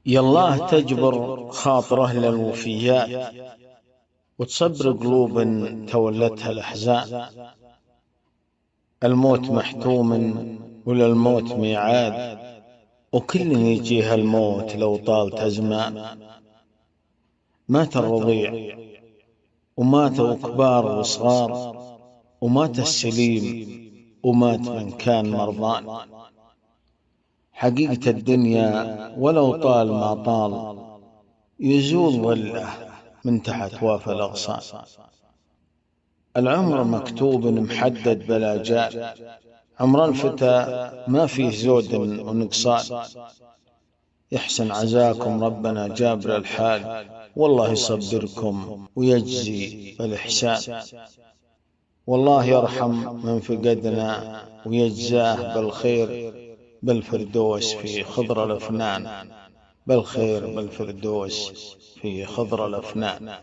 يالله تجبر خاطر أهل الوفيات، وتصبر قلوب تولتها الأحزان. الموت محتوم وللموت ميعاد، وكل يجيها الموت لو طالت أزمان. مات الرضيع وماتوا كبار وصغار، ومات السليم ومات من كان مرضان. حقيقة الدنيا ولو طال ما طال، يزول ظله من تحت وافى الأغصان. العمر مكتوب محدد بلا جال، عمر الفتى ما فيه زود ونقصان. يحسن عزاكم ربنا جابر الحال، والله يصبركم ويجزي بالإحسان. والله يرحم من فقدنا ويجزاه بالخير بالفردوس في خضر الأفنان. بالخير بالفردوس في خضر الأفنان.